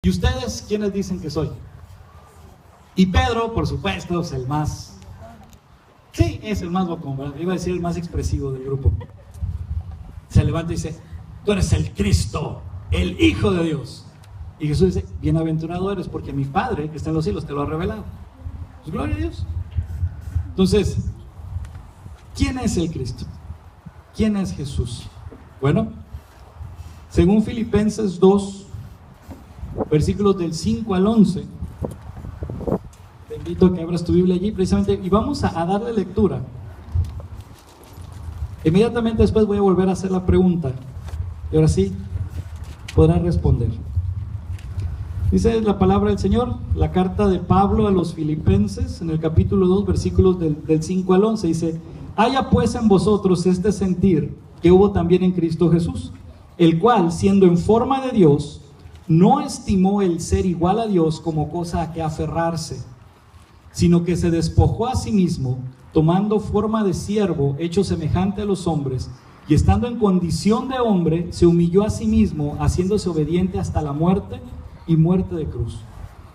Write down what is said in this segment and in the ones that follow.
¿Y ustedes quiénes dicen que soy? Y Pedro, por supuesto, es el más... Sí, es el más bocón, ¿verdad? Iba a decir el más expresivo del grupo. Se levanta y dice: tú eres el Cristo, el Hijo de Dios. Y Jesús dice: bienaventurado eres, porque mi Padre que está en los cielos te lo ha revelado. Pues gloria a Dios. Entonces, ¿quién es el Cristo? ¿Quién es Jesús? Bueno, según Filipenses 2, versículos del 5 al 11, te invito a que abras tu Biblia allí precisamente y vamos a darle lectura. Inmediatamente después voy a volver a hacer la pregunta y ahora sí podrás responder. Dice la palabra del Señor, la carta de Pablo a los Filipenses, en el capítulo 2, versículos del 5 al 11, dice: haya pues en vosotros este sentir que hubo también en Cristo Jesús, el cual, siendo en forma de Dios, no estimó el ser igual a Dios como cosa a que aferrarse, sino que se despojó a sí mismo, tomando forma de siervo, hecho semejante a los hombres, y estando en condición de hombre, se humilló a sí mismo, haciéndose obediente hasta la muerte y muerte de cruz.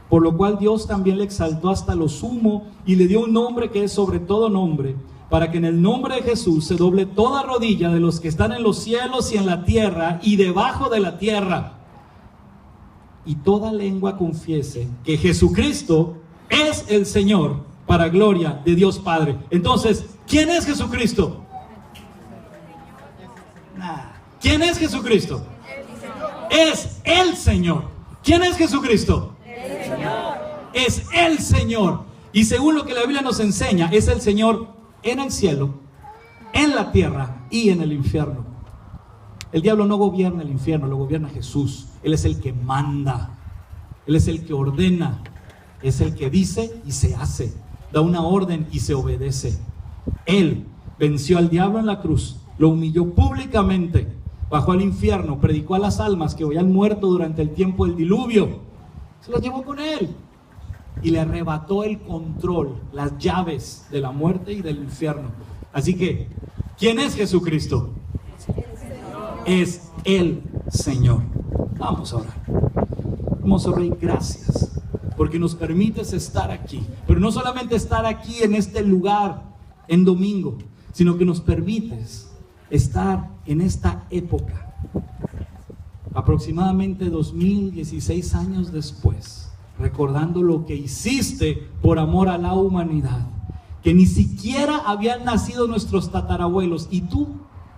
Por lo cual Dios también le exaltó hasta lo sumo y le dio un nombre que es sobre todo nombre, para que en el nombre de Jesús se doble toda rodilla de los que están en los cielos y en la tierra y debajo de la tierra, y toda lengua confiese que Jesucristo es el Señor, para gloria de Dios Padre. Entonces, ¿quién es Jesucristo? ¿Quién es Jesucristo? Es el Señor. ¿Quién es Jesucristo? El Señor. Es el Señor. Y según lo que la Biblia nos enseña, es el Señor en el cielo, en la tierra y en el infierno. El diablo no gobierna el infierno, lo gobierna Jesús. Él es el que manda, Él es el que ordena, es el que dice y se hace, da una orden y se obedece. Él venció al diablo en la cruz, lo humilló públicamente, bajó al infierno, predicó a las almas que habían muerto durante el tiempo del diluvio, se las llevó con Él y le arrebató el control, las llaves de la muerte y del infierno. Así que, ¿quién es Jesucristo? Es el Señor. Vamos a orar. Hermoso Rey, gracias porque nos permites estar aquí, pero no solamente estar aquí en este lugar en domingo, sino que nos permites estar en esta época, aproximadamente 2016 años después, recordando lo que hiciste por amor a la humanidad, que ni siquiera habían nacido nuestros tatarabuelos y tú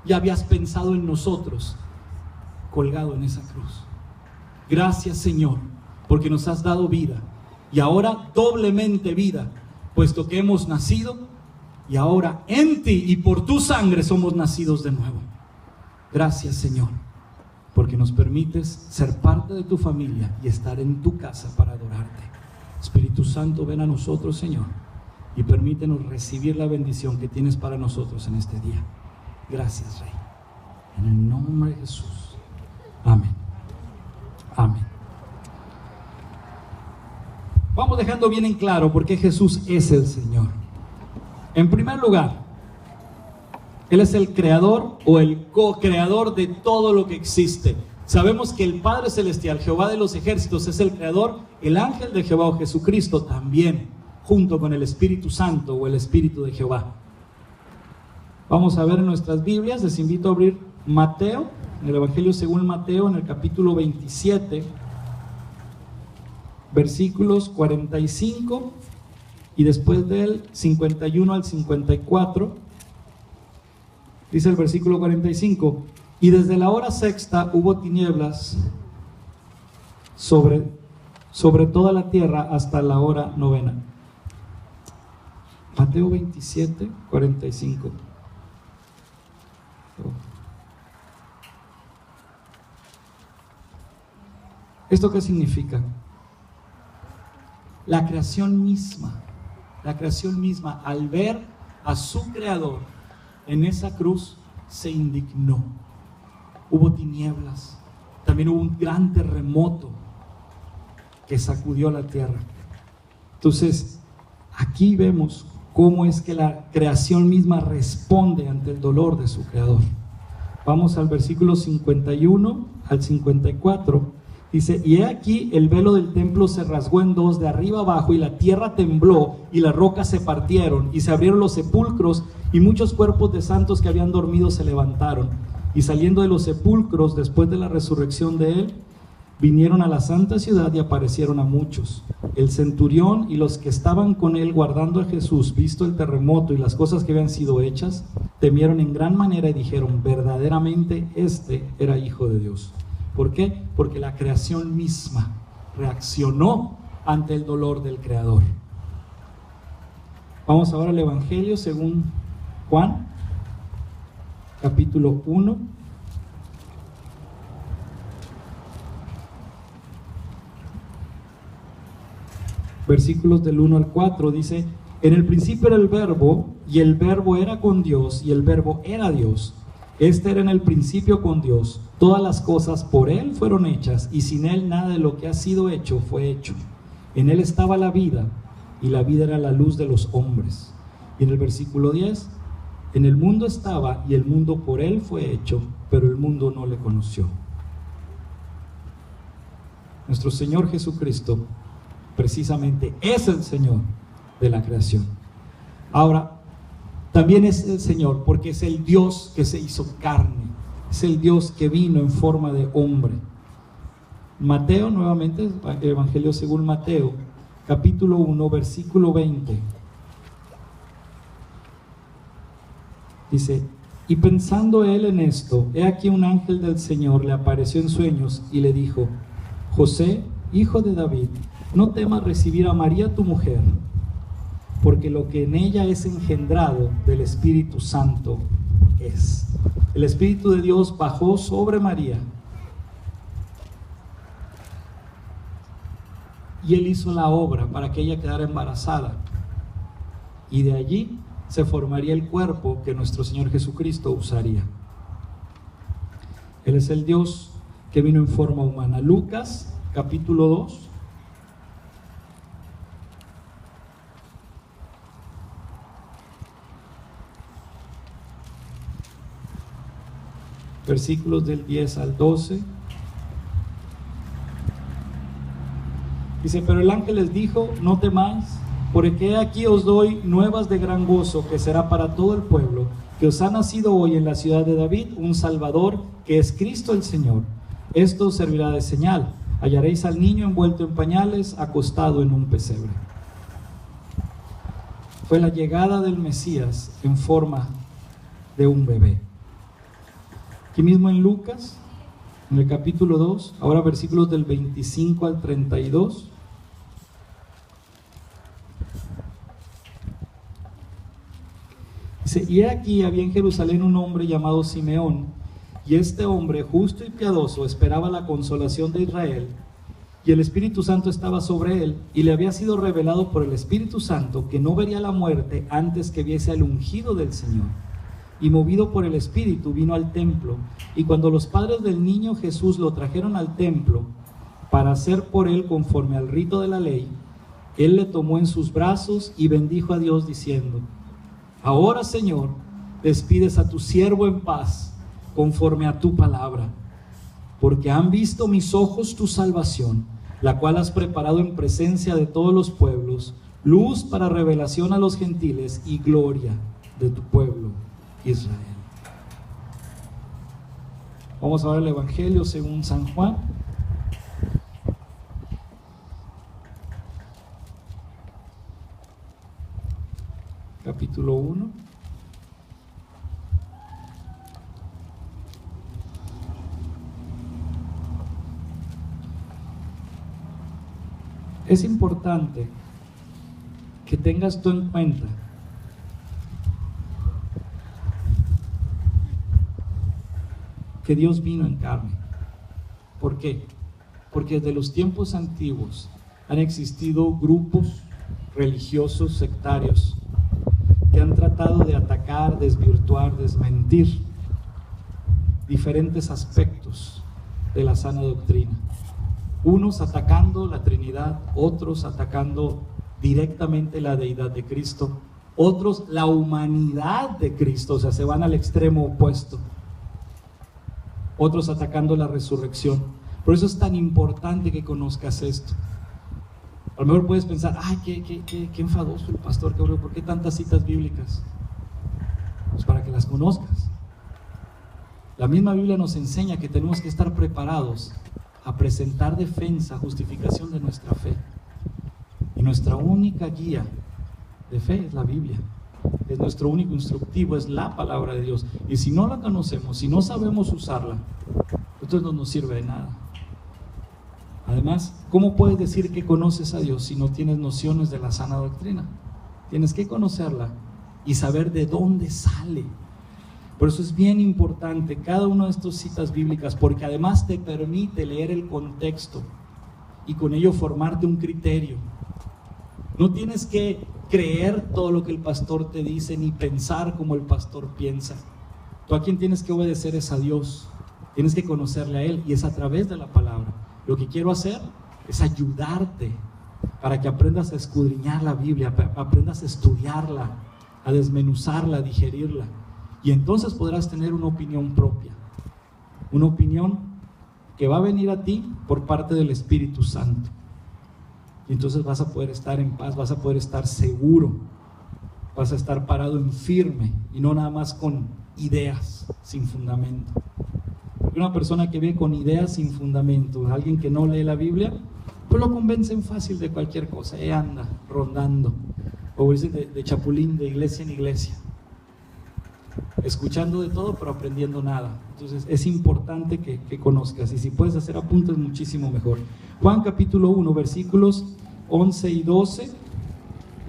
ya habías pensado en nosotros colgado en esa cruz. Gracias, Señor, porque nos has dado vida y ahora doblemente vida, puesto que hemos nacido y ahora en ti y por tu sangre somos nacidos de nuevo. Gracias, Señor, porque nos permites ser parte de tu familia y estar en tu casa para adorarte. Espíritu Santo, ven a nosotros, Señor, y permítenos recibir la bendición que tienes para nosotros en este día. Gracias, Rey. En el nombre de Jesús. Amén. Amén. Vamos dejando bien en claro por qué Jesús es el Señor. En primer lugar, Él es el creador o el co-creador de todo lo que existe. Sabemos que el Padre Celestial, Jehová de los ejércitos, es el creador, el ángel de Jehová o Jesucristo también, junto con el Espíritu Santo o el Espíritu de Jehová. Vamos a ver en nuestras Biblias, les invito a abrir Mateo, en el Evangelio según Mateo, en el capítulo 27, versículos 45 y después del 51 al 54, dice el versículo 45: y desde la hora sexta hubo tinieblas sobre toda la tierra hasta la hora novena. Mateo 27, 45. ¿Esto qué significa? La creación misma, al ver a su creador en esa cruz, se indignó. Hubo tinieblas, también hubo un gran terremoto que sacudió la tierra. Entonces, aquí vemos cómo es que la creación misma responde ante el dolor de su creador. Vamos al versículo 51 al 54. Dice, y he aquí el velo del templo se rasgó en dos de arriba abajo, y la tierra tembló, y las rocas se partieron, y se abrieron los sepulcros, y muchos cuerpos de santos que habían dormido se levantaron. Y saliendo de los sepulcros, después de la resurrección de él, vinieron a la santa ciudad y aparecieron a muchos. El centurión y los que estaban con él guardando a Jesús, visto el terremoto y las cosas que habían sido hechas, temieron en gran manera y dijeron, verdaderamente este era Hijo de Dios. ¿Por qué? Porque la creación misma reaccionó ante el dolor del Creador. Vamos ahora al Evangelio según Juan, capítulo 1. Versículos del 1 al 4, dice, en el principio era el verbo, y el verbo era con Dios, y el verbo era Dios. Este era en el principio con Dios. Todas las cosas por él fueron hechas, y sin él nada de lo que ha sido hecho fue hecho. En él estaba la vida, y la vida era la luz de los hombres. Y en el versículo 10, en el mundo estaba, y el mundo por él fue hecho, pero el mundo no le conoció. Nuestro Señor Jesucristo precisamente es el Señor de la creación. Ahora, también es el Señor porque es el Dios que se hizo carne, es el Dios que vino en forma de hombre. Mateo, nuevamente, Evangelio según Mateo, capítulo 1, versículo 20. Dice, y pensando él en esto, he aquí un ángel del Señor le apareció en sueños y le dijo, José, hijo de David, no temas recibir a María tu mujer, porque lo que en ella es engendrado del Espíritu Santo es. El Espíritu de Dios bajó sobre María y él hizo la obra para que ella quedara embarazada, y de allí se formaría el cuerpo que nuestro Señor Jesucristo usaría. Él es el Dios que vino en forma humana. Lucas capítulo 2. Versículos del 10 al 12. Dice, pero el ángel les dijo, no temáis, porque aquí os doy nuevas de gran gozo, que será para todo el pueblo, que os ha nacido hoy en la ciudad de David un Salvador, que es Cristo el Señor. Esto os servirá de señal. Hallaréis al niño envuelto en pañales, acostado en un pesebre. Fue la llegada del Mesías en forma de un bebé. Aquí mismo en Lucas, en el capítulo 2, ahora versículos del 25 al 32. Dice, y aquí había en Jerusalén un hombre llamado Simeón, y este hombre justo y piadoso esperaba la consolación de Israel, y el Espíritu Santo estaba sobre él, y le había sido revelado por el Espíritu Santo que no vería la muerte antes que viese al ungido del Señor. Y movido por el Espíritu vino al templo, y cuando los padres del niño Jesús lo trajeron al templo para hacer por él conforme al rito de la ley, él le tomó en sus brazos y bendijo a Dios diciendo, ahora Señor, despides a tu siervo en paz conforme a tu palabra, porque han visto mis ojos tu salvación, la cual has preparado en presencia de todos los pueblos, luz para revelación a los gentiles y gloria de tu pueblo Israel. Vamos a ver el Evangelio según San Juan. Capítulo 1. Es importante que tengas tú en cuenta que Dios vino en carne. ¿Por qué? Porque desde los tiempos antiguos han existido grupos religiosos sectarios que han tratado de atacar, desvirtuar, desmentir diferentes aspectos de la sana doctrina. Unos atacando la Trinidad, otros atacando directamente la deidad de Cristo, otros la humanidad de Cristo, o sea, se van al extremo opuesto. Otros atacando la resurrección. Por eso es tan importante que conozcas esto. A lo mejor puedes pensar, ay, qué enfadoso el pastor, ¿por qué tantas citas bíblicas? Pues para que las conozcas. La misma Biblia nos enseña que tenemos que estar preparados a presentar defensa, justificación de nuestra fe. Y nuestra única guía de fe es la Biblia. Es nuestro único instructivo, es la palabra de Dios. Y si no la conocemos, si no sabemos usarla, entonces no nos sirve de nada. Además, ¿cómo puedes decir que conoces a Dios si no tienes nociones de la sana doctrina? Tienes que conocerla y saber de dónde sale. Por eso es bien importante cada una de estas citas bíblicas, porque además te permite leer el contexto y con ello formarte un criterio. No tienes que creer todo lo que el pastor te dice, ni pensar como el pastor piensa. Tú a quien tienes que obedecer es a Dios. Tienes que conocerle a Él, y es a través de la palabra. Lo que quiero hacer es ayudarte para que aprendas a escudriñar la Biblia, aprendas a estudiarla, a desmenuzarla, a digerirla. Y entonces podrás tener una opinión propia, una opinión que va a venir a ti por parte del Espíritu Santo. Y entonces vas a poder estar en paz, vas a poder estar seguro, vas a estar parado en firme y no nada más con ideas sin fundamento. Una persona que vive con ideas sin fundamento, alguien que no lee la Biblia, pues lo convencen fácil de cualquier cosa, anda rondando, o dicen de chapulín, de iglesia en iglesia, escuchando de todo pero aprendiendo nada. Entonces es importante que conozcas, y si puedes hacer apuntes muchísimo mejor. Juan capítulo 1 versículos 11 y 12,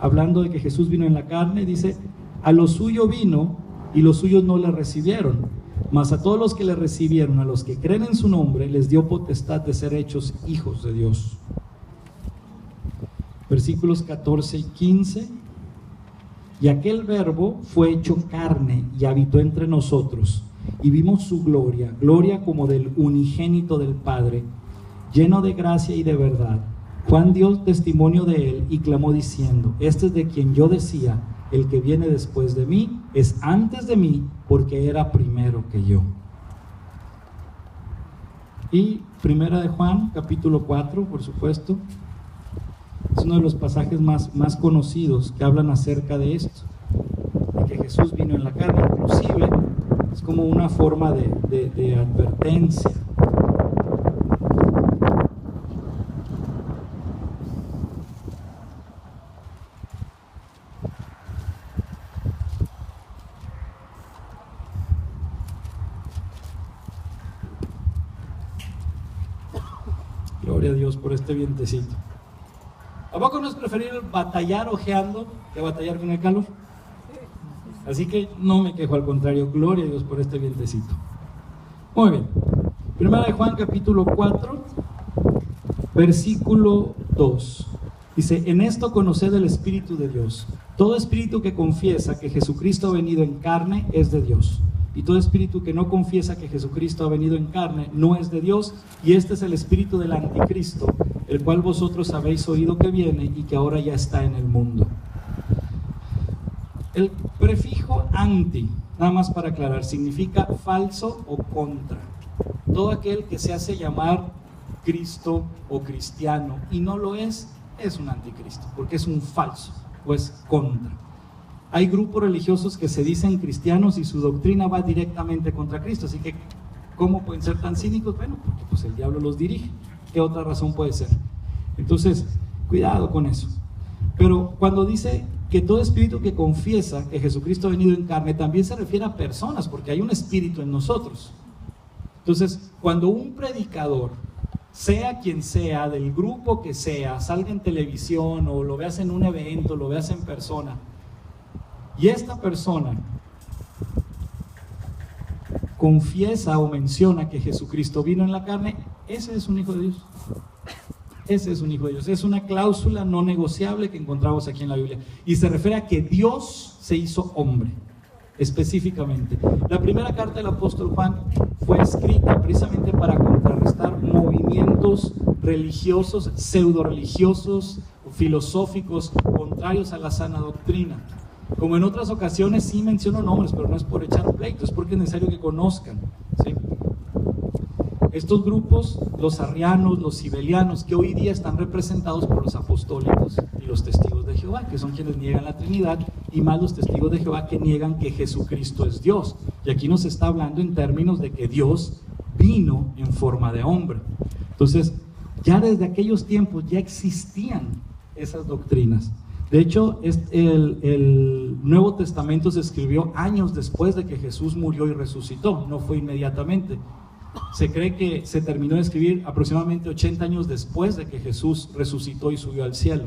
hablando de que Jesús vino en la carne, dice: a lo suyo vino y los suyos no le recibieron, mas a todos los que le recibieron, a los que creen en su nombre, les dio potestad de ser hechos hijos de Dios. Versículos 14 y 15: y aquel verbo fue hecho carne y habitó entre nosotros, y vimos su gloria, gloria como del unigénito del Padre, lleno de gracia y de verdad. Juan dio testimonio de él y clamó diciendo: este es de quien yo decía, el que viene después de mí es antes de mí, porque era primero que yo. Y primera de Juan capítulo 4, por supuesto, es uno de los pasajes más conocidos que hablan acerca de esto, de que Jesús vino en la carne. Inclusive es como una forma de advertencia. Gloria a Dios por este vientecito. ¿A poco no es preferible batallar ojeando que batallar con el calor? Así que no me quejo, al contrario, gloria a Dios por este vientecito. Muy bien. Primera de Juan capítulo 4, versículo 2. Dice: en esto conoced el Espíritu de Dios. Todo espíritu que confiesa que Jesucristo ha venido en carne es de Dios. Y todo espíritu que no confiesa que Jesucristo ha venido en carne no es de Dios. Y este es el espíritu del anticristo, el cual vosotros habéis oído que viene y que ahora ya está en el mundo. El prefijo anti, nada más para aclarar, significa falso o contra. Todo aquel que se hace llamar Cristo o cristiano y no lo es un anticristo, porque es un falso o es contra. Hay grupos religiosos que se dicen cristianos y su doctrina va directamente contra Cristo, así que ¿cómo pueden ser tan cínicos? Bueno, porque pues el diablo los dirige. ¿Qué otra razón puede ser? Entonces, cuidado con eso. Pero cuando dice que todo espíritu que confiesa que Jesucristo ha venido en carne, también se refiere a personas, porque hay un espíritu en nosotros. Entonces, cuando un predicador, sea quien sea, del grupo que sea, salga en televisión o lo veas en un evento, lo veas en persona, y esta persona confiesa o menciona que Jesucristo vino en la carne, ese es un hijo de Dios. Ese es un hijo de Dios. Es una cláusula no negociable que encontramos aquí en la Biblia. Y se refiere a que Dios se hizo hombre, específicamente. La primera carta del apóstol Juan fue escrita precisamente para contrarrestar movimientos religiosos, pseudo religiosos, filosóficos, contrarios a la sana doctrina. Como en otras ocasiones sí menciono nombres, pero no es por echar pleito, es porque es necesario que conozcan, ¿sí? estos grupos, los arrianos, los sibelianos, que hoy día están representados por los apostólicos y los testigos de Jehová, que son quienes niegan la Trinidad, y más los testigos de Jehová que niegan que Jesucristo es Dios. Y aquí nos está hablando en términos de que Dios vino en forma de hombre. Entonces, ya desde aquellos tiempos ya existían esas doctrinas. De hecho, el Nuevo Testamento se escribió años después de que Jesús murió y resucitó, no fue inmediatamente. Se cree que se terminó de escribir aproximadamente 80 años después de que Jesús resucitó y subió al cielo.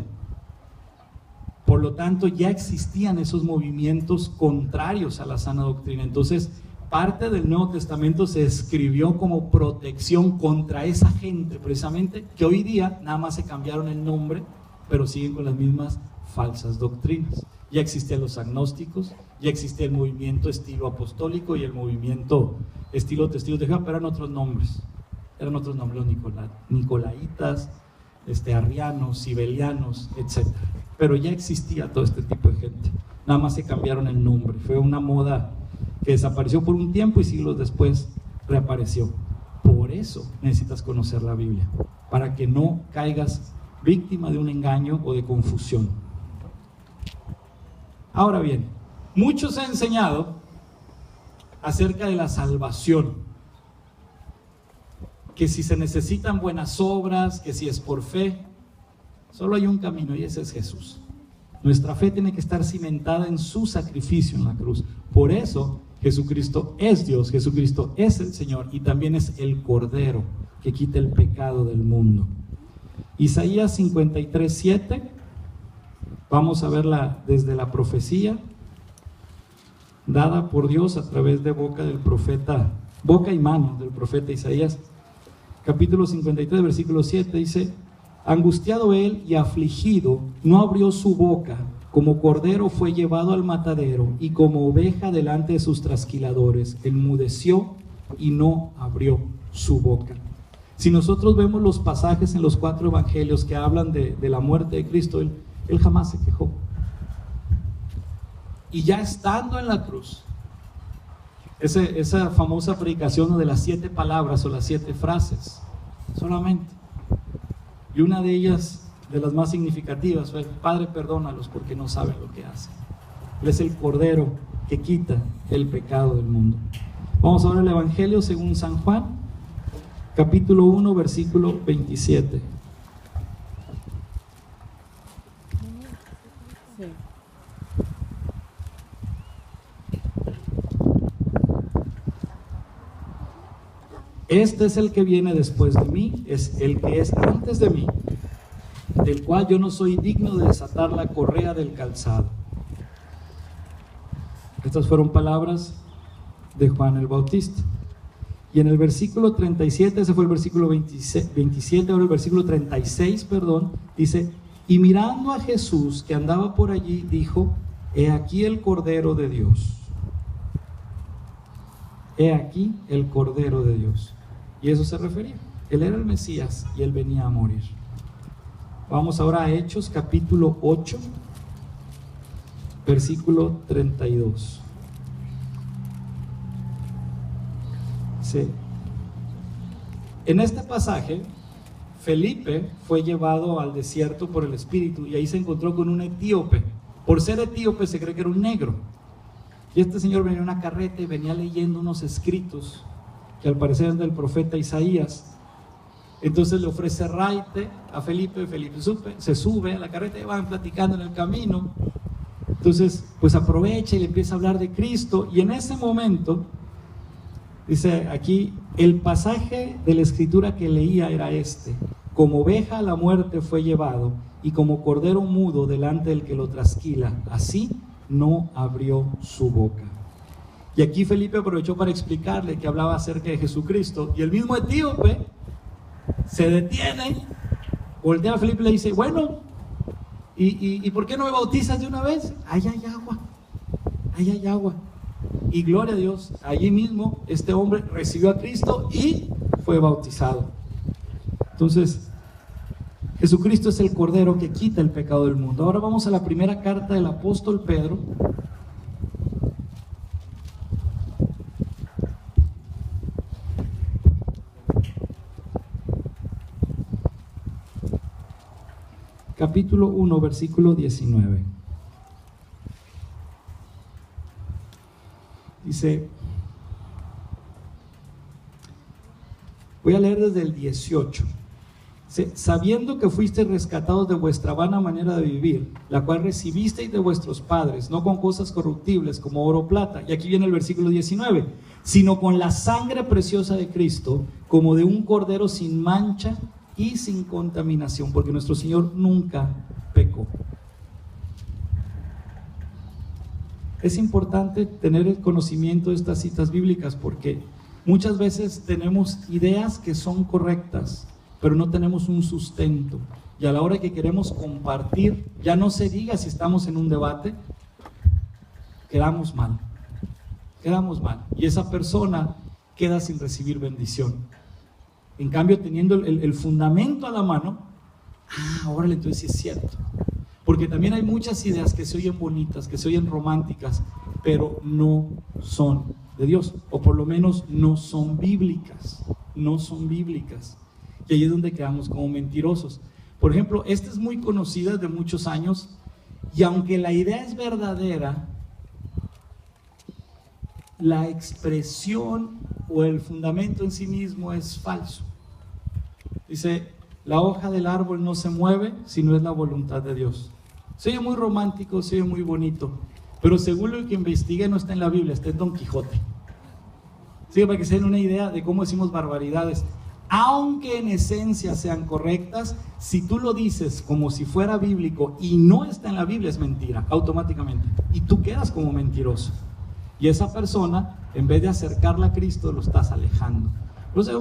Por lo tanto, ya existían esos movimientos contrarios a la sana doctrina. Entonces, parte del Nuevo Testamento se escribió como protección contra esa gente, precisamente, que hoy día nada más se cambiaron el nombre, pero siguen con las mismas falsas doctrinas. Ya existían los agnósticos, ya existía el movimiento estilo apostólico y el movimiento estilo testigos de Jehová, pero eran otros nombres, los nicolaitas, arrianos, sibelianos, etc. Pero ya existía todo este tipo de gente, nada más se cambiaron el nombre. Fue una moda que desapareció por un tiempo y siglos después reapareció. Por eso necesitas conocer la Biblia, para que no caigas víctima de un engaño o de confusión. Ahora bien, muchos han enseñado acerca de la salvación, que si se necesitan buenas obras, que si es por fe. Solo hay un camino y ese es Jesús. Nuestra fe tiene que estar cimentada en su sacrificio en la cruz. Por eso Jesucristo es Dios, Jesucristo es el Señor y también es el Cordero que quita el pecado del mundo. Isaías 53:7, vamos a verla desde la profecía dada por Dios a través de boca y mano del profeta Isaías. Capítulo 53, versículo 7 dice: angustiado él y afligido, no abrió su boca, como cordero fue llevado al matadero, y como oveja delante de sus trasquiladores, enmudeció y no abrió su boca. Si nosotros vemos los pasajes en los 4 evangelios que hablan de la muerte de Cristo, él jamás se quejó. Y ya estando en la cruz, esa famosa predicación de las 7 palabras o las 7 frases, solamente. Y una de ellas, de las más significativas, fue: Padre, perdónalos porque no saben lo que hacen. Él es el Cordero que quita el pecado del mundo. Vamos a ver el Evangelio según San Juan, capítulo 1, versículo 27. Este es el que viene después de mí, es el que es antes de mí, del cual yo no soy digno de desatar la correa del calzado. Estas fueron palabras de Juan el Bautista. Y en el versículo 37, ese fue el versículo 27, ahora el versículo 36, dice: y mirando a Jesús que andaba por allí, dijo: he aquí el Cordero de Dios. He aquí el Cordero de Dios. Y eso se refería. Él era el Mesías y él venía a morir. Vamos ahora a Hechos capítulo 8, versículo 32. Sí. En este pasaje, Felipe fue llevado al desierto por el Espíritu y ahí se encontró con un etíope. Por ser etíope se cree que era un negro. Y este señor venía en una carreta y venía leyendo unos escritos que al parecer eran del profeta Isaías. Entonces le ofrece raite a Felipe. Felipe se sube a la carreta y van platicando en el camino. Entonces pues aprovecha y le empieza a hablar de Cristo. Y en ese momento, dice aquí, el pasaje de la escritura que leía era este: como oveja a la muerte fue llevado, y como cordero mudo delante del que lo trasquila, así no abrió su boca. Y aquí Felipe aprovechó para explicarle que hablaba acerca de Jesucristo. Y el mismo etíope se detiene, voltea a Felipe y le dice: bueno, ¿y por qué no me bautizas de una vez? Ahí hay agua, ahí hay agua. Y gloria a Dios, allí mismo este hombre recibió a Cristo y fue bautizado. Entonces, Jesucristo es el Cordero que quita el pecado del mundo. Ahora vamos a la primera carta del apóstol Pedro. capítulo 1, versículo 19. Dice, voy a leer desde el 18. Dice, sabiendo que fuisteis rescatados de vuestra vana manera de vivir, la cual recibisteis de vuestros padres, no con cosas corruptibles como oro o plata. Y aquí viene el versículo 19. Sino con la sangre preciosa de Cristo, como de un cordero sin mancha y sin contaminación, porque nuestro Señor nunca pecó. Es importante tener el conocimiento de estas citas bíblicas porque muchas veces tenemos ideas que son correctas, pero no tenemos un sustento. Y a la hora que queremos compartir, ya no se diga si estamos en un debate, quedamos mal. Y esa persona queda sin recibir bendición. En cambio, teniendo el fundamento a la mano, órale, entonces sí es cierto. Porque también hay muchas ideas que se oyen bonitas, que se oyen románticas, pero no son de Dios, o por lo menos no son bíblicas. Y ahí es donde quedamos como mentirosos. Por ejemplo, esta es muy conocida de muchos años, y aunque la idea es verdadera, la expresión o el fundamento en sí mismo es falso. Dice, la hoja del árbol no se mueve si no es la voluntad de Dios. Se oye muy romántico, se oye muy bonito, pero según lo que investigué no está en la Biblia, está en Don Quijote. Sí, para que se den una idea de cómo decimos barbaridades. Aunque en esencia sean correctas, si tú lo dices como si fuera bíblico y no está en la Biblia, es mentira, automáticamente. Y tú quedas como mentiroso. Y esa persona, en vez de acercarla a Cristo, lo estás alejando. Entonces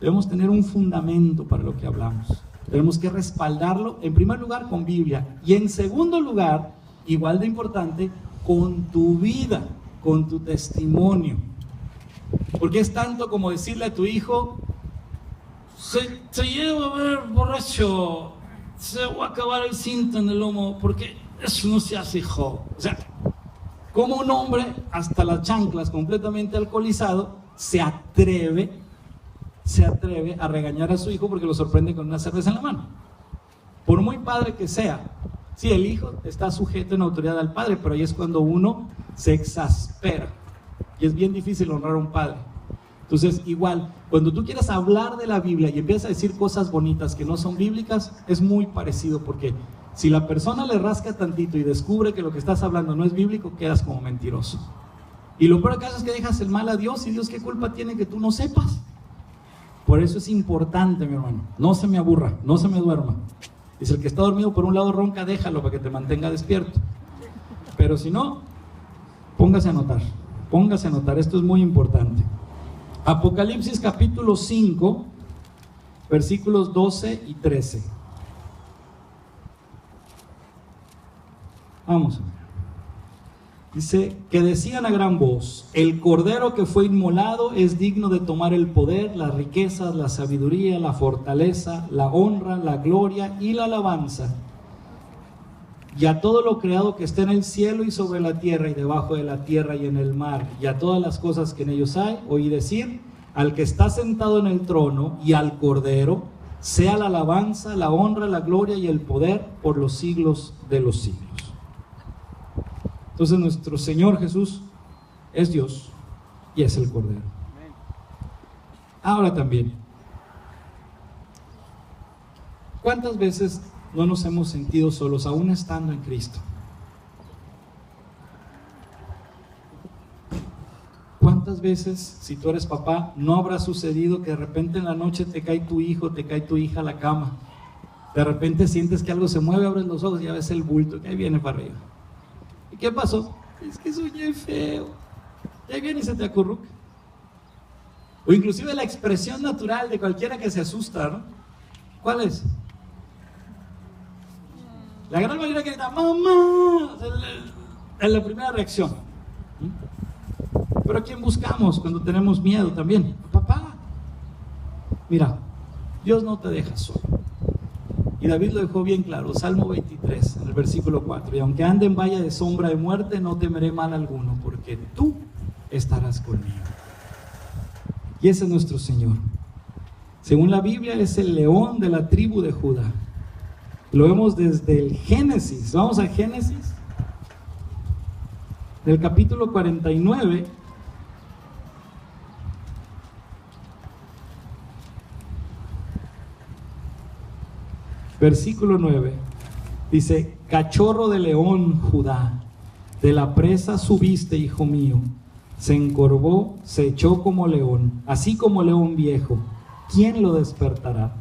debemos tener un fundamento para lo que hablamos. Tenemos que respaldarlo, en primer lugar, con Biblia. Y en segundo lugar, igual de importante, con tu vida, con tu testimonio. Porque es tanto como decirle a tu hijo, se lleva a ver borracho, se va a acabar el cinto en el lomo, porque eso no se hace, hijo. O sea, como un hombre, hasta las chanclas, completamente alcoholizado, se atreve a regañar a su hijo porque lo sorprende con una cerveza en la mano. Por muy padre que sea, sí, el hijo está sujeto en autoridad al padre, pero ahí es cuando uno se exaspera. Y es bien difícil honrar a un padre. Entonces, igual, cuando tú quieras hablar de la Biblia y empiezas a decir cosas bonitas que no son bíblicas, es muy parecido, porque si la persona le rasca tantito y descubre que lo que estás hablando no es bíblico, quedas como mentiroso. Y lo peor caso es que dejas el mal a Dios, y Dios, ¿qué culpa tiene que tú no sepas? Por eso es importante, mi hermano, no se me aburra, no se me duerma. Dice, el que está dormido por un lado ronca, déjalo para que te mantenga despierto. Pero si no, póngase a anotar, esto es muy importante. Apocalipsis capítulo 5, versículos 12 y 13. Vamos. Dice, que decían a gran voz, el cordero que fue inmolado es digno de tomar el poder, las riquezas, la sabiduría, la fortaleza, la honra, la gloria y la alabanza. Y a todo lo creado que está en el cielo y sobre la tierra y debajo de la tierra y en el mar, y a todas las cosas que en ellos hay, oí decir, al que está sentado en el trono y al cordero, sea la alabanza, la honra, la gloria y el poder por los siglos de los siglos. Entonces nuestro Señor Jesús es Dios y es el Cordero. Ahora también, ¿cuántas veces no nos hemos sentido solos aún estando en Cristo? ¿Cuántas veces, si tú eres papá, no habrá sucedido que de repente en la noche te cae tu hijo, te cae tu hija a la cama? De repente sientes que algo se mueve, abres los ojos y ya ves el bulto que ahí viene para arriba. ¿Y qué pasó? Es que soñé feo. Y ahí viene y se te acurruca. O inclusive la expresión natural de cualquiera que se asusta, ¿no? ¿Cuál es? La gran mayoría que grita, ¡mamá! Es la primera reacción. Pero ¿a quién buscamos cuando tenemos miedo también? Papá. Mira, Dios no te deja solo. Y David lo dejó bien claro, Salmo 23, en el versículo 4. Y aunque ande en valle de sombra de muerte, no temeré mal alguno, porque tú estarás conmigo. Y ese es nuestro Señor. Según la Biblia, es el león de la tribu de Judá. Lo vemos desde el Génesis. Vamos al Génesis, del capítulo 49. Versículo 9. Dice: cachorro de león, Judá, de la presa subiste, hijo mío. Se encorvó, se echó como león, así como león viejo. ¿Quién lo despertará?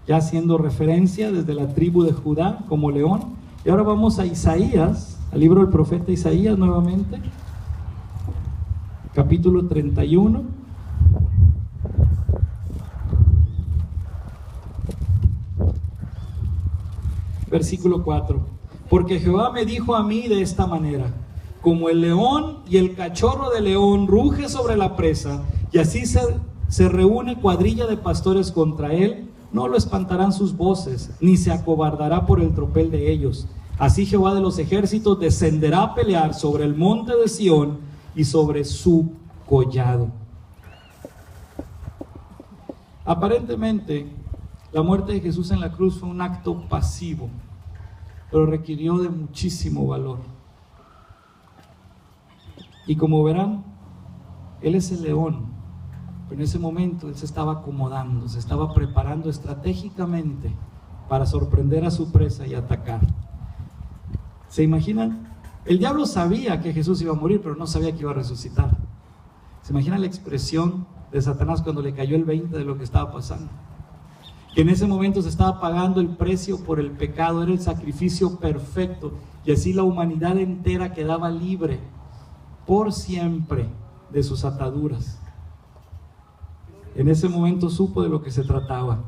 Ya haciendo referencia desde la tribu de Judá como león. Y ahora vamos a Isaías, al libro del profeta Isaías nuevamente, capítulo 31. Versículo 4. Porque Jehová me dijo a mí de esta manera: como el león y el cachorro de león ruge sobre la presa, y así se reúne cuadrilla de pastores contra él, no lo espantarán sus voces, ni se acobardará por el tropel de ellos. Así Jehová de los ejércitos descenderá a pelear sobre el monte de Sión y sobre su collado. Aparentemente, la muerte de Jesús en la cruz fue un acto pasivo, pero requirió de muchísimo valor. Y como verán, Él es el león. Pero en ese momento Él se estaba acomodando, se estaba preparando estratégicamente para sorprender a su presa y atacar. ¿Se imaginan? El diablo sabía que Jesús iba a morir, pero no sabía que iba a resucitar. ¿Se imaginan la expresión de Satanás cuando le cayó el 20 de lo que estaba pasando? Que en ese momento se estaba pagando el precio por el pecado, era el sacrificio perfecto, y así la humanidad entera quedaba libre por siempre de sus ataduras. En ese momento supo de lo que se trataba.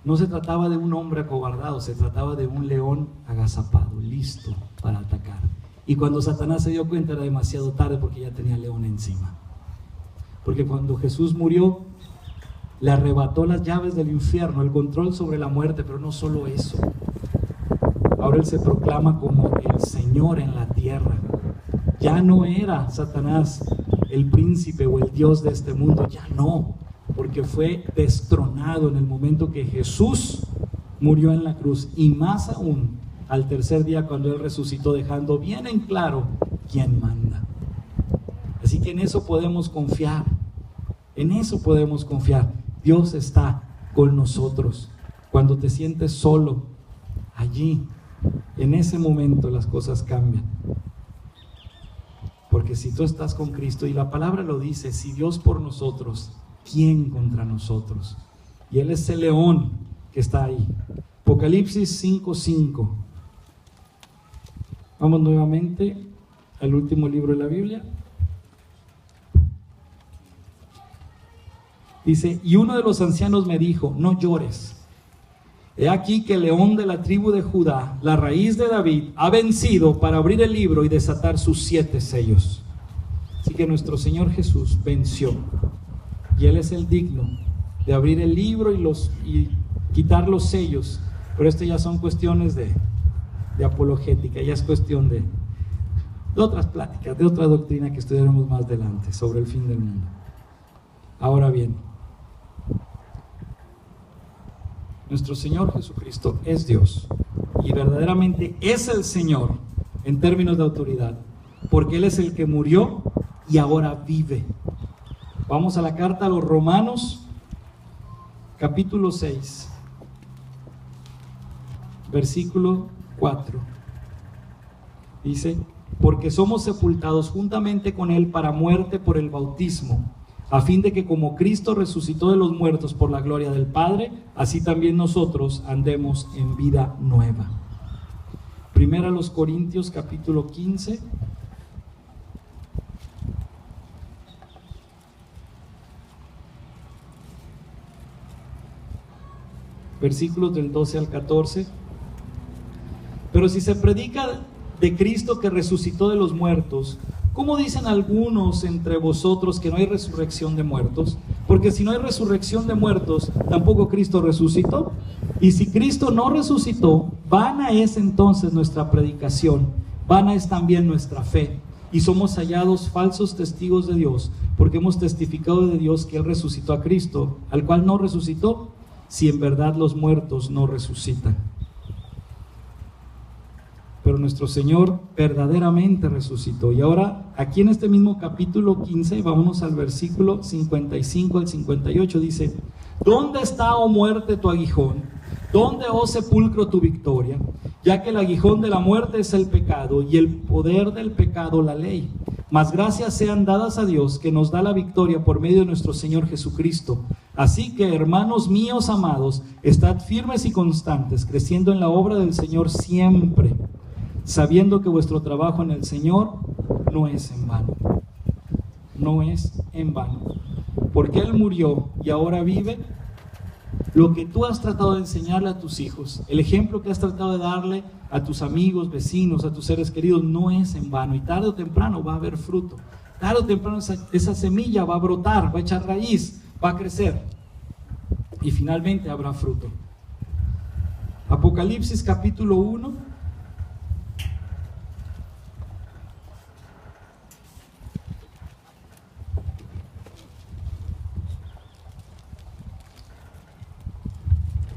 No se trataba de un hombre acobardado, se trataba de un león agazapado, listo para atacar. Y cuando Satanás se dio cuenta era demasiado tarde, porque ya tenía león encima. Porque cuando Jesús murió, le arrebató las llaves del infierno, el control sobre la muerte. Pero no solo eso, ahora Él se proclama como el Señor en la tierra. Ya no era Satanás el príncipe o el Dios de este mundo, ya no, porque fue destronado en el momento que Jesús murió en la cruz, y más aún al tercer día cuando Él resucitó, dejando bien en claro quién manda. Así que en eso podemos confiar, en eso podemos confiar. Dios está con nosotros. Cuando te sientes solo, allí, en ese momento las cosas cambian. Porque si tú estás con Cristo, y la palabra lo dice, si Dios por nosotros, ¿quién contra nosotros? Y Él es el león que está ahí. Apocalipsis 5:5. Vamos nuevamente al último libro de la Biblia. Dice: y uno de los ancianos me dijo: no llores. He aquí que el león de la tribu de Judá, la raíz de David, ha vencido para abrir el libro y desatar sus 7 sellos. Así que nuestro Señor Jesús venció, y Él es el digno de abrir el libro y quitar los sellos. Pero esto ya son cuestiones de apologética, ya es cuestión de otras pláticas, de otra doctrina que estudiaremos más adelante sobre el fin del mundo. Ahora bien, nuestro Señor Jesucristo es Dios, y verdaderamente es el Señor en términos de autoridad, porque Él es el que murió y ahora vive. Vamos a la carta a los Romanos, capítulo 6, versículo 4. Dice: porque somos sepultados juntamente con Él para muerte por el bautismo, a fin de que como Cristo resucitó de los muertos por la gloria del Padre, así también nosotros andemos en vida nueva. Primera a los Corintios, capítulo 15. Versículos del 12 al 14. Pero si se predica de Cristo que resucitó de los muertos, ¿cómo dicen algunos entre vosotros que no hay resurrección de muertos? Porque si no hay resurrección de muertos, tampoco Cristo resucitó. Y si Cristo no resucitó, vana es entonces nuestra predicación, vana es también nuestra fe. Y somos hallados falsos testigos de Dios, porque hemos testificado de Dios que Él resucitó a Cristo, al cual no resucitó. si en verdad los muertos no resucitan? Pero nuestro Señor verdaderamente resucitó. Y ahora, aquí en este mismo capítulo 15, vámonos al versículo 55 al 58, dice: ¿Dónde está, oh muerte, tu aguijón? ¿Dónde, oh sepulcro, tu victoria? Ya que el aguijón de la muerte es el pecado, y el poder del pecado la ley. Mas gracias sean dadas a Dios, que nos da la victoria por medio de nuestro Señor Jesucristo. Así que, hermanos míos amados, estad firmes y constantes, creciendo en la obra del Señor siempre, sabiendo que vuestro trabajo en el Señor no es en vano. No es en vano. Porque Él murió y ahora vive. Lo que tú has tratado de enseñarle a tus hijos, el ejemplo que has tratado de darle a tus amigos, vecinos, a tus seres queridos, no es en vano. Y tarde o temprano va a haber fruto. Tarde o temprano esa semilla va a brotar, va a echar raíz, va a crecer. Y finalmente habrá fruto. Apocalipsis capítulo 1.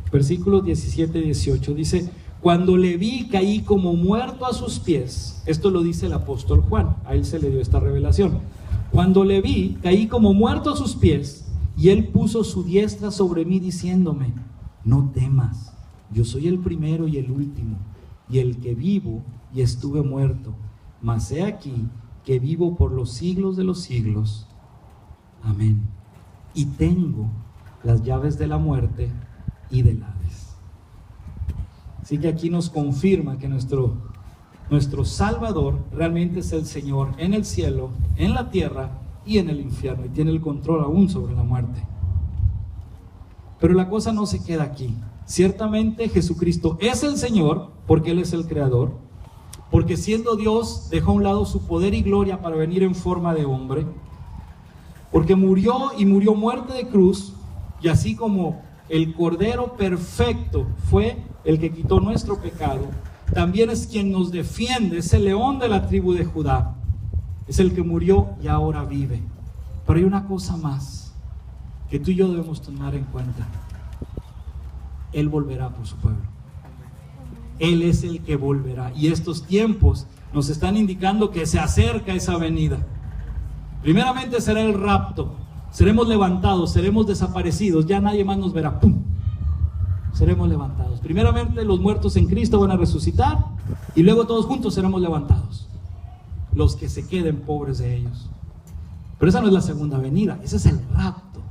Versículos 17 y 18 dice: cuando le vi, caí como muerto a sus pies. Esto lo dice el apóstol Juan, a él se le dio esta revelación. Cuando le vi, caí como muerto a sus pies, y él puso su diestra sobre mí diciéndome: no temas, yo soy el primero y el último, y el que vivo y estuve muerto, mas he aquí que vivo por los siglos de los siglos. Amén. Y tengo las llaves de la muerte y del Hades. Así que aquí nos confirma que nuestro Salvador realmente es el Señor en el cielo, en la tierra y en el infierno, y tiene el control aún sobre la muerte. Pero la cosa no se queda aquí. Ciertamente Jesucristo es el Señor, porque Él es el Creador, porque siendo Dios dejó a un lado su poder y gloria para venir en forma de hombre, porque murió y murió muerte de cruz, y así como el Cordero perfecto fue el que quitó nuestro pecado, también es quien nos defiende, es el león de la tribu de Judá, es el que murió y ahora vive. Pero hay una cosa más que tú y yo debemos tomar en cuenta: Él volverá por su pueblo. Él es el que volverá, y estos tiempos nos están indicando que se acerca esa venida. Primeramente será el rapto. Seremos levantados, seremos desaparecidos, ya nadie más nos verá. ¡Pum! Seremos levantados. Primeramente los muertos en Cristo van a resucitar, y luego todos juntos seremos levantados, los que se queden pobres de ellos. Pero esa no es la segunda venida, ese es el rapto.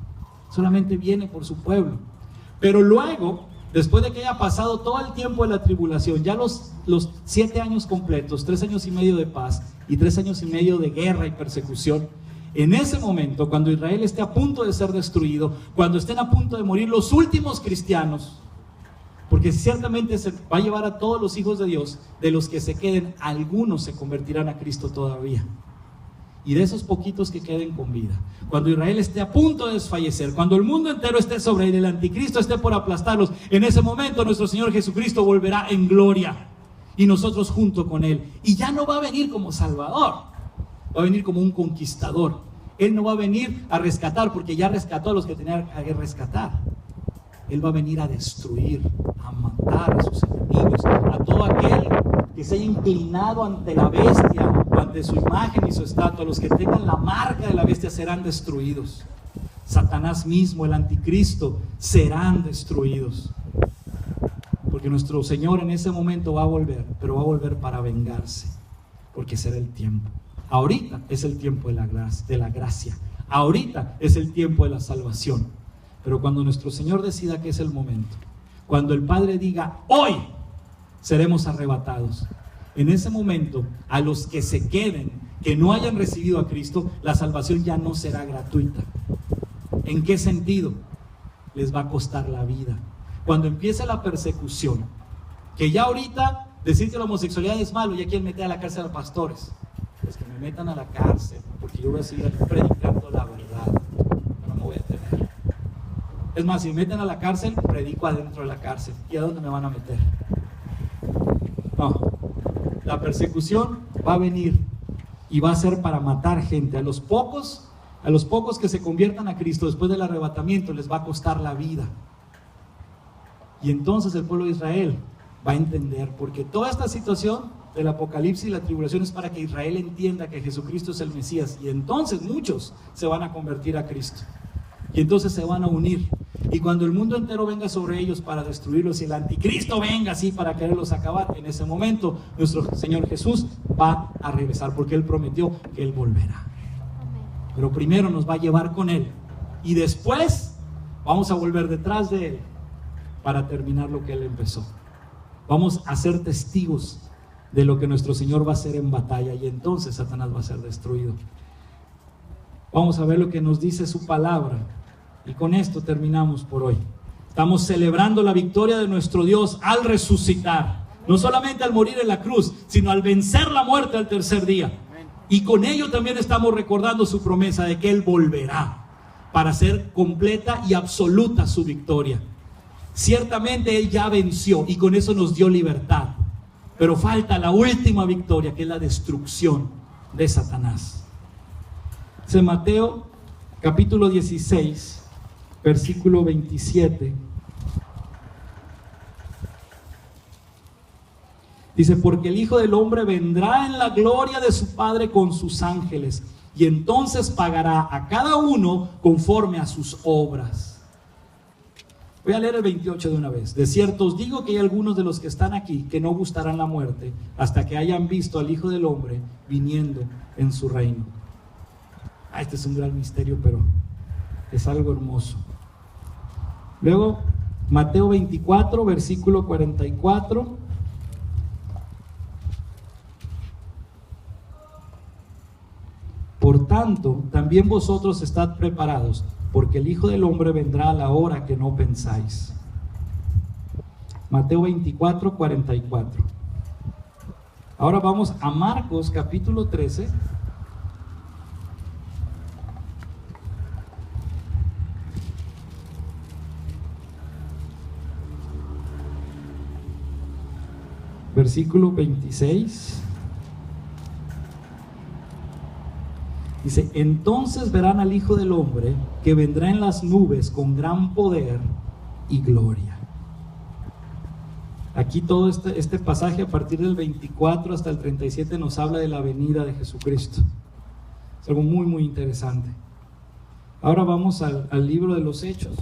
Solamente viene por su pueblo. Pero luego, después de que haya pasado todo el tiempo de la tribulación, ya los 7 años completos, 3 años y medio de paz y 3 años y medio de guerra y persecución, en ese momento, cuando Israel esté a punto de ser destruido, cuando estén a punto de morir los últimos cristianos, porque ciertamente se va a llevar a todos los hijos de Dios, de los que se queden, algunos se convertirán a Cristo todavía. Y de esos poquitos que queden con vida, cuando Israel esté a punto de desfallecer, cuando el mundo entero esté sobre él, el anticristo esté por aplastarlos, en ese momento nuestro Señor Jesucristo volverá en gloria, y nosotros junto con Él. Y ya no va a venir como Salvador, va a venir como un conquistador. Él no va a venir a rescatar, porque ya rescató a los que tenía que rescatar. Él va a venir a destruir, a matar a sus enemigos, a todo aquel que se haya inclinado ante la bestia o ante su imagen y su estatua. Los que tengan la marca de la bestia serán destruidos. Satanás mismo, el anticristo, serán destruidos. Porque nuestro Señor en ese momento va a volver, pero va a volver para vengarse, porque será el tiempo. Ahorita es el tiempo de la gracia. Ahorita es el tiempo de la salvación. Pero cuando nuestro Señor decida que es el momento, cuando el Padre diga: hoy seremos arrebatados, en ese momento, a los que se queden, que no hayan recibido a Cristo, la salvación ya no será gratuita. ¿En qué sentido? Les va a costar la vida. Cuando empiece la persecución, que ya ahorita decir que la homosexualidad es malo, ya quieren meter a la cárcel a pastores. Pues que me metan a la cárcel, porque yo voy a seguir predicando la verdad. No me voy a tener. Es más, si me meten a la cárcel, predico adentro de la cárcel. ¿Y a dónde me van a meter? No. La persecución va a venir y va a ser para matar gente. A los pocos que se conviertan a Cristo después del arrebatamiento les va a costar la vida. Y entonces el pueblo de Israel va a entender, porque toda esta situación del Apocalipsis y la tribulación es para que Israel entienda que Jesucristo es el Mesías, y entonces muchos se van a convertir a Cristo, y entonces se van a unir, y cuando el mundo entero venga sobre ellos para destruirlos, y el anticristo venga así para quererlos acabar, en ese momento nuestro Señor Jesús va a regresar, porque Él prometió que Él volverá. Pero primero nos va a llevar con Él, y después vamos a volver detrás de Él para terminar lo que Él empezó. Vamos a ser testigos de lo que nuestro Señor va a hacer en batalla, y entonces Satanás va a ser destruido. Vamos a ver lo que nos dice su palabra, y con esto terminamos por hoy. Estamos celebrando la victoria de nuestro Dios al resucitar, no solamente al morir en la cruz, sino al vencer la muerte al tercer día. Y con ello también estamos recordando su promesa de que Él volverá para hacer completa y absoluta su victoria. Ciertamente Él ya venció y con eso nos dio libertad, pero falta la última victoria, que es la destrucción de Satanás. Dice Mateo capítulo 16, versículo 27. Dice: porque el Hijo del Hombre vendrá en la gloria de su Padre con sus ángeles, y entonces pagará a cada uno conforme a sus obras. Voy a leer el 28 de una vez. De cierto os digo que hay algunos de los que están aquí que no gustarán la muerte hasta que hayan visto al Hijo del Hombre viniendo en su reino. Este es un gran misterio, pero es algo hermoso. Luego, Mateo 24, versículo 44. Por tanto, también vosotros estad preparados, porque el Hijo del Hombre vendrá a la hora que no pensáis. Mateo 24, 44. Ahora vamos a Marcos capítulo 13. Versículo 26. Dice: entonces verán al Hijo del Hombre que vendrá en las nubes con gran poder y gloria. Aquí todo este pasaje a partir del 24 hasta el 37 nos habla de la venida de Jesucristo. Es algo muy muy interesante. Ahora vamos al libro de los Hechos.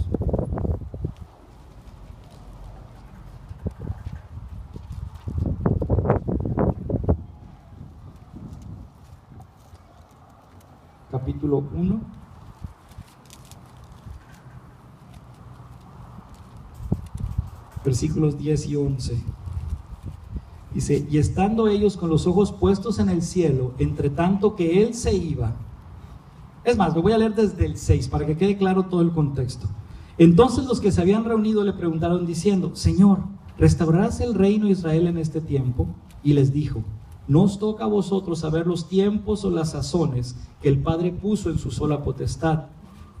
Capítulo 1, versículos 10 y 11. Dice: y estando ellos con los ojos puestos en el cielo, entre tanto que Él se iba. Es más, lo voy a leer desde el 6 para que quede claro todo el contexto. Entonces los que se habían reunido le preguntaron diciendo: Señor, ¿restaurarás el reino de Israel en este tiempo? Y les dijo: no os toca a vosotros saber los tiempos o las sazones que el Padre puso en su sola potestad,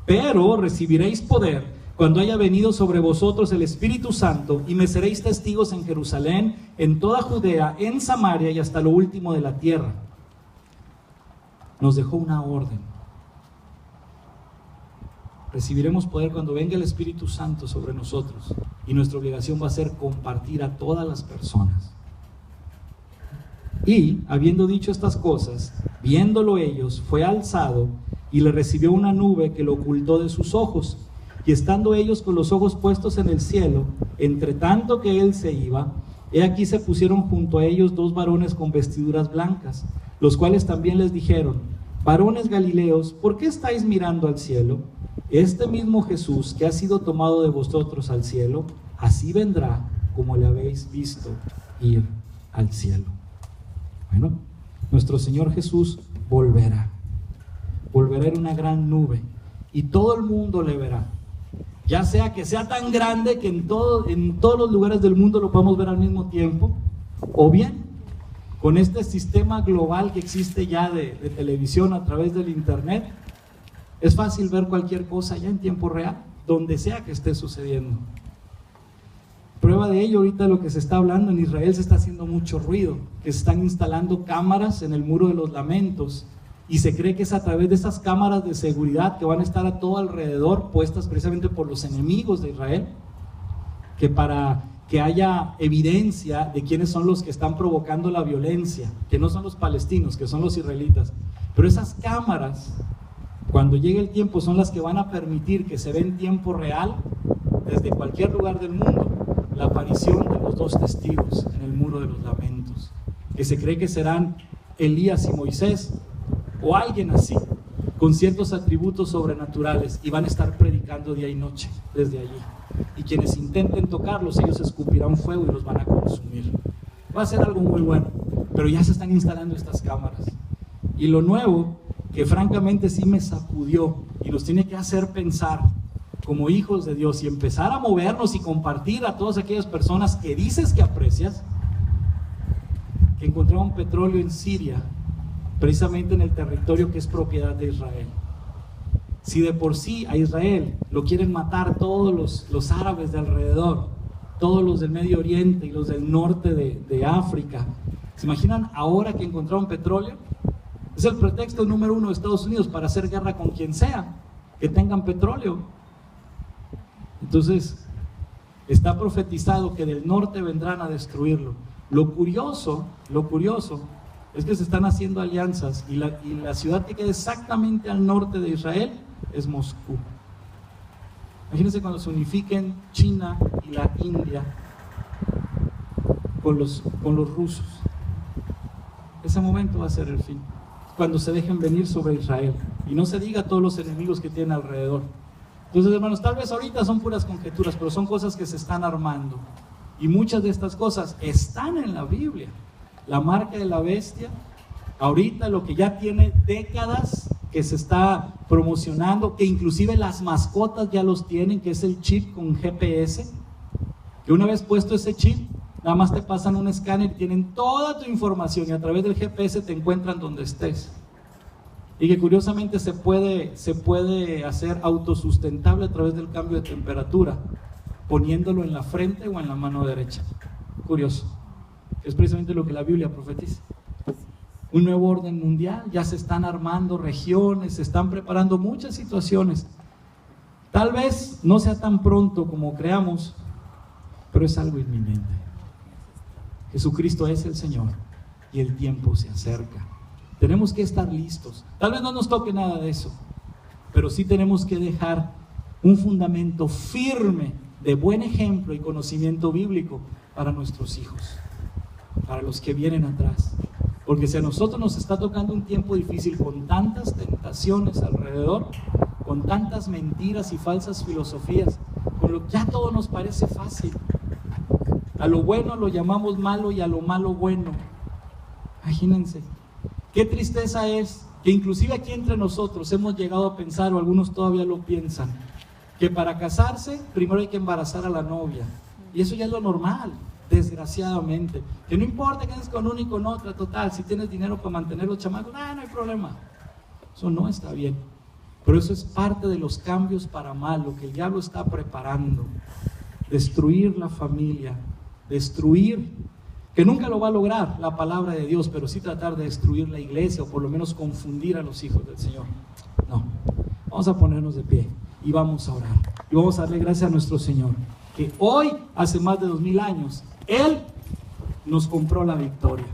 pero recibiréis poder cuando haya venido sobre vosotros el Espíritu Santo, y me seréis testigos en Jerusalén, en toda Judea, en Samaria y hasta lo último de la tierra. Nos dejó una orden. Recibiremos poder cuando venga el Espíritu Santo sobre nosotros, y nuestra obligación va a ser compartir a todas las personas. Y, habiendo dicho estas cosas, viéndolo ellos, fue alzado, y le recibió una nube que lo ocultó de sus ojos. Y estando ellos con los ojos puestos en el cielo, entre tanto que él se iba, he aquí se pusieron junto a ellos dos varones con vestiduras blancas, los cuales también les dijeron: varones galileos, ¿por qué estáis mirando al cielo? Este mismo Jesús que ha sido tomado de vosotros al cielo, así vendrá como le habéis visto ir al cielo. Bueno, nuestro Señor Jesús volverá en una gran nube, y todo el mundo le verá, ya sea que sea tan grande que en todos los lugares del mundo lo podamos ver al mismo tiempo, o bien con este sistema global que existe ya de televisión a través del internet, es fácil ver cualquier cosa ya en tiempo real, donde sea que esté sucediendo. Prueba de ello, ahorita lo que se está hablando en Israel, se está haciendo mucho ruido, que se están instalando cámaras en el Muro de los Lamentos, y se cree que es a través de esas cámaras de seguridad que van a estar a todo alrededor, puestas precisamente por los enemigos de Israel, que para que haya evidencia de quiénes son los que están provocando la violencia, que no son los palestinos, que son los israelitas. Pero esas cámaras, cuando llegue el tiempo, son las que van a permitir que se vea en tiempo real, desde cualquier lugar del mundo, la aparición de los dos testigos en el muro de los lamentos, que se cree que serán Elías y Moisés, o alguien así, con ciertos atributos sobrenaturales, y van a estar predicando día y noche desde allí. Y quienes intenten tocarlos, ellos escupirán fuego y los van a consumir. Va a ser algo muy bueno, pero ya se están instalando estas cámaras. Y lo nuevo, que francamente sí me sacudió y nos tiene que hacer pensar como hijos de Dios y empezar a movernos y compartir a todas aquellas personas que dices que aprecias, que encontraron petróleo en Siria, precisamente en el territorio que es propiedad de Israel. Si de por sí a Israel lo quieren matar todos los árabes de alrededor, todos los del Medio Oriente y los del norte de África, ¿se imaginan ahora que encontraron petróleo? Es el pretexto número uno de Estados Unidos para hacer guerra con quien sea, que tengan petróleo. Entonces, está profetizado que del norte vendrán a destruirlo. Lo curioso es que se están haciendo alianzas y la ciudad que queda exactamente al norte de Israel es Moscú. Imagínense cuando se unifiquen China y la India con los rusos. Ese momento va a ser el fin, cuando se dejen venir sobre Israel y no se diga todos los enemigos que tienen alrededor. Entonces, hermanos, tal vez ahorita son puras conjeturas, pero son cosas que se están armando, y muchas de estas cosas están en la Biblia. La marca de la bestia, ahorita lo que ya tiene décadas que se está promocionando, que inclusive las mascotas ya los tienen, que es el chip con GPS, que una vez puesto ese chip, nada más te pasan un escáner y tienen toda tu información, y a través del GPS te encuentran donde estés. Y que curiosamente se puede hacer autosustentable a través del cambio de temperatura, poniéndolo en la frente o en la mano derecha. Curioso. Es precisamente lo que la Biblia profetiza. Un nuevo orden mundial, ya se están armando regiones, se están preparando muchas situaciones. Tal vez no sea tan pronto como creamos, pero es algo inminente. Jesucristo es el Señor y el tiempo se acerca. Tenemos que estar listos. Tal vez no nos toque nada de eso, pero sí tenemos que dejar un fundamento firme de buen ejemplo y conocimiento bíblico para nuestros hijos, para los que vienen atrás. Porque si a nosotros nos está tocando un tiempo difícil con tantas tentaciones alrededor, con tantas mentiras y falsas filosofías, con lo que ya todo nos parece fácil. A lo bueno lo llamamos malo y a lo malo bueno. Imagínense. Qué tristeza es que inclusive aquí entre nosotros hemos llegado a pensar, o algunos todavía lo piensan, que para casarse primero hay que embarazar a la novia. Y eso ya es lo normal, desgraciadamente. Que no importa que andes con una y con otra, total, si tienes dinero para mantener los chamacos, no hay problema. Eso no está bien. Pero eso es parte de los cambios para mal, lo que el diablo está preparando. Destruir la familia, destruir, que nunca lo va a lograr la palabra de Dios, pero sí tratar de destruir la iglesia, o por lo menos confundir a los hijos del Señor. No, vamos a ponernos de pie y vamos a orar. Y vamos a darle gracias a nuestro Señor, que hoy, hace más de 2000 años, Él nos compró la victoria.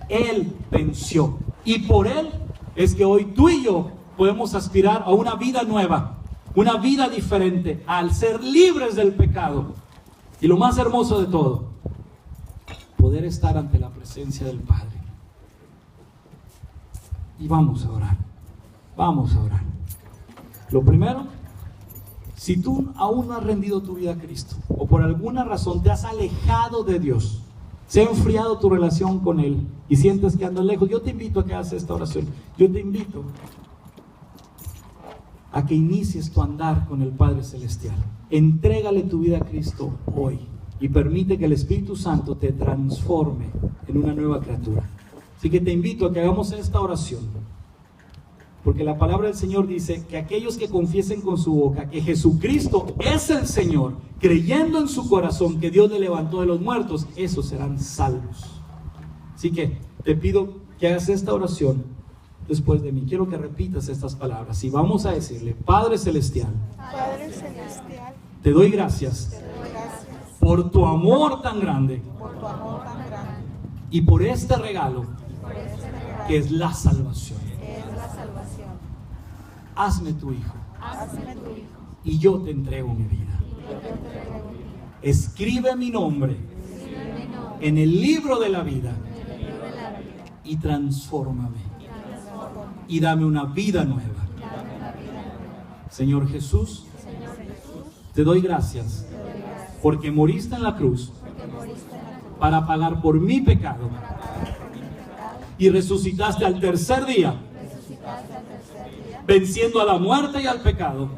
Él venció. Y por Él es que hoy tú y yo podemos aspirar a una vida nueva, una vida diferente, al ser libres del pecado. Y lo más hermoso de todo, poder estar ante la presencia del Padre. Y vamos a orar. Vamos a orar. Lo primero, si tú aún no has rendido tu vida a Cristo, o por alguna razón te has alejado de Dios, se ha enfriado tu relación con Él y sientes que andas lejos, yo te invito a que hagas esta oración. Yo te invito a que inicies tu andar con el Padre Celestial. Entrégale tu vida a Cristo hoy y permite que el Espíritu Santo te transforme en una nueva criatura. Así que te invito a que hagamos esta oración, porque la palabra del Señor dice que aquellos que confiesen con su boca que Jesucristo es el Señor, creyendo en su corazón que Dios le levantó de los muertos, esos serán salvos. Así que te pido que hagas esta oración después de mí. Quiero que repitas estas palabras y vamos a decirle: Padre Celestial, Padre Celestial, te doy gracias por tu amor tan grande y por este regalo que es la salvación. Hazme tu hijo y yo te entrego mi vida. Escribe mi nombre en el libro de la vida y transfórmame y dame una vida nueva. Señor Jesús, te doy gracias porque moriste en la cruz para pagar por mi pecado y resucitaste al tercer día, venciendo a la muerte y al pecado,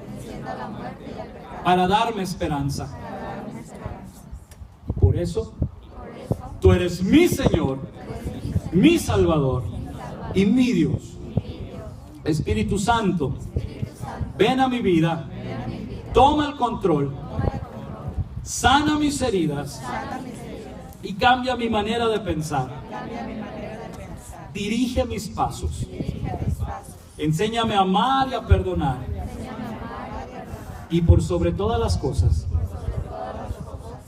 para darme esperanza. Por eso, tú eres mi Señor, mi Salvador y mi Dios. Espíritu Santo, ven a mi vida, toma el control, sana mis heridas y cambia mi manera de pensar. Dirige mis pasos. Enséñame a amar y a perdonar. Y por sobre todas las cosas,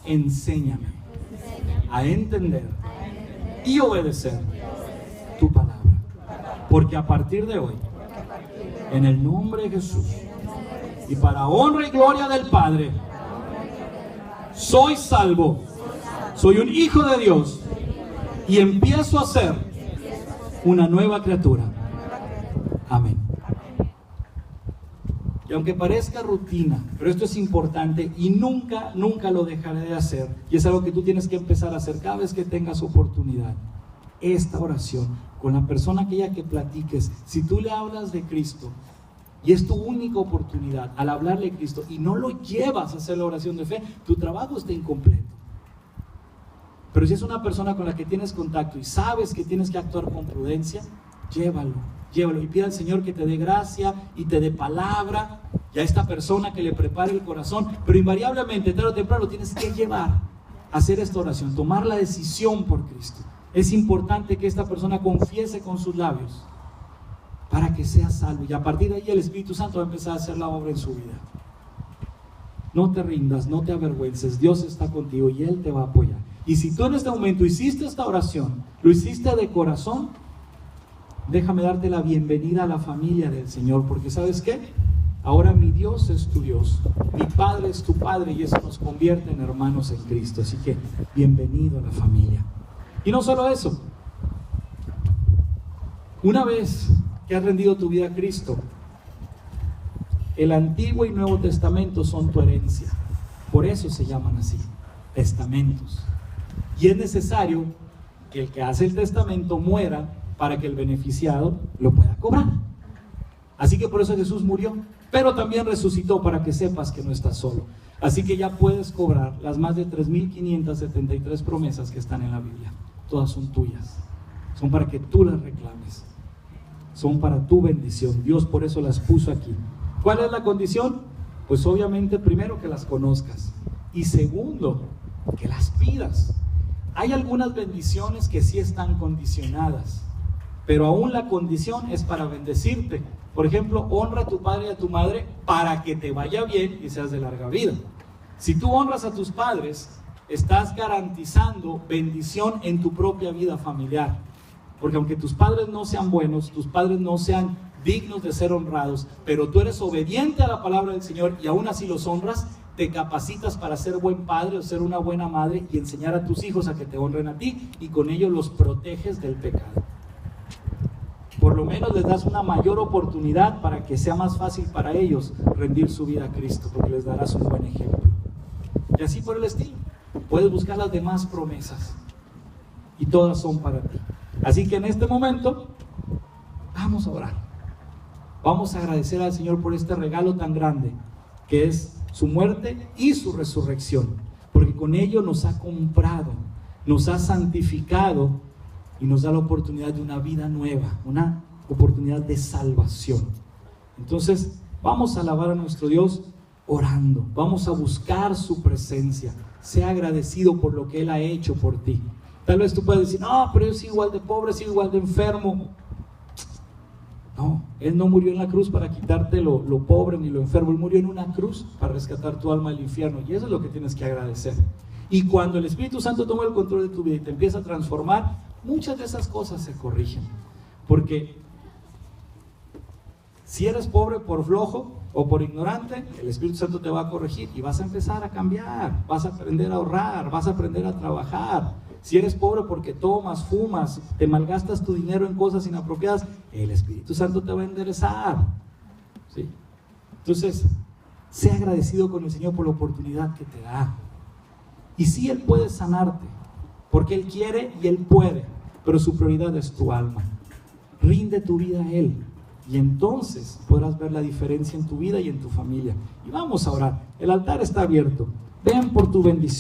enséñame a entender y obedecer tu palabra. Porque a partir de hoy, en el nombre de Jesús, y para honra y gloria del Padre, soy salvo, soy un hijo de Dios y empiezo a ser una nueva criatura. Amén. Y aunque parezca rutina, pero esto es importante y nunca lo dejaré de hacer, y es algo que tú tienes que empezar a hacer cada vez que tengas oportunidad. Esta oración con la persona aquella que platiques, si tú le hablas de Cristo y es tu única oportunidad al hablarle de Cristo y no lo llevas a hacer la oración de fe, tu trabajo está incompleto. Pero si es una persona con la que tienes contacto y sabes que tienes que actuar con prudencia, llévalo y pide al Señor que te dé gracia y te dé palabra, y a esta persona que le prepare el corazón. Pero invariablemente, tarde o temprano, tienes que llevar a hacer esta oración, tomar la decisión por Cristo. Es importante que esta persona confiese con sus labios para que sea salvo, y a partir de ahí el Espíritu Santo va a empezar a hacer la obra en su vida. No te rindas, no te avergüences, Dios está contigo y Él te va a apoyar. Y si tú en este momento hiciste esta oración, lo hiciste de corazón, déjame darte la bienvenida a la familia del Señor, porque ¿sabes qué? Ahora mi Dios es tu Dios, mi Padre es tu Padre, y eso nos convierte en hermanos en Cristo. Así que bienvenido a la familia. Y no solo eso, una vez que has rendido tu vida a Cristo, el Antiguo y Nuevo Testamento son tu herencia. Por eso se llaman así, testamentos. Y es necesario que el que hace el testamento muera para que el beneficiado lo pueda cobrar. Así que por eso Jesús murió, pero también resucitó para que sepas que no estás solo. Así que ya puedes cobrar las más de 3.573 promesas que están en la Biblia. Todas son tuyas, son para que tú las reclames, son para tu bendición. Dios por eso las puso aquí. ¿Cuál es la condición? Pues obviamente primero que las conozcas, y segundo que las pidas. Hay algunas bendiciones que sí están condicionadas, pero aún la condición es para bendecirte. Por ejemplo, honra a tu padre y a tu madre para que te vaya bien y seas de larga vida. Si tú honras a tus padres, estás garantizando bendición en tu propia vida familiar. Porque aunque tus padres no sean buenos, tus padres no sean dignos de ser honrados, pero tú eres obediente a la palabra del Señor y aún así los honras, te capacitas para ser buen padre o ser una buena madre y enseñar a tus hijos a que te honren a ti, y con ello los proteges del pecado. Por lo menos les das una mayor oportunidad para que sea más fácil para ellos rendir su vida a Cristo, porque les darás un buen ejemplo. Y así por el estilo. Puedes buscar las demás promesas y todas son para ti. Así que en este momento vamos a orar. Vamos a agradecer al Señor por este regalo tan grande que es su muerte y su resurrección, porque con ello nos ha comprado, nos ha santificado y nos da la oportunidad de una vida nueva, una oportunidad de salvación. Entonces vamos a alabar a nuestro Dios orando, vamos a buscar su presencia. Sea agradecido por lo que Él ha hecho por ti. Tal vez tú puedes decir, no, pero yo sigo igual de pobre, sigo igual de enfermo. No, Él no murió en la cruz para quitarte lo pobre ni lo enfermo. Él murió en una cruz para rescatar tu alma del infierno, y eso es lo que tienes que agradecer. Y cuando el Espíritu Santo toma el control de tu vida y te empieza a transformar, muchas de esas cosas se corrigen. Porque si eres pobre por flojo o por ignorante, el Espíritu Santo te va a corregir y vas a empezar a cambiar, vas a aprender a ahorrar, vas a aprender a trabajar. Si eres pobre porque tomas, fumas, te malgastas tu dinero en cosas inapropiadas, el Espíritu Santo te va a enderezar, ¿sí? Entonces, sé agradecido con el Señor por la oportunidad que te da. Y sí, Él puede sanarte, porque Él quiere y Él puede, pero su prioridad es tu alma. Rinde tu vida a Él. Y entonces podrás ver la diferencia en tu vida y en tu familia. Y vamos a orar. El altar está abierto. Ven por tu bendición.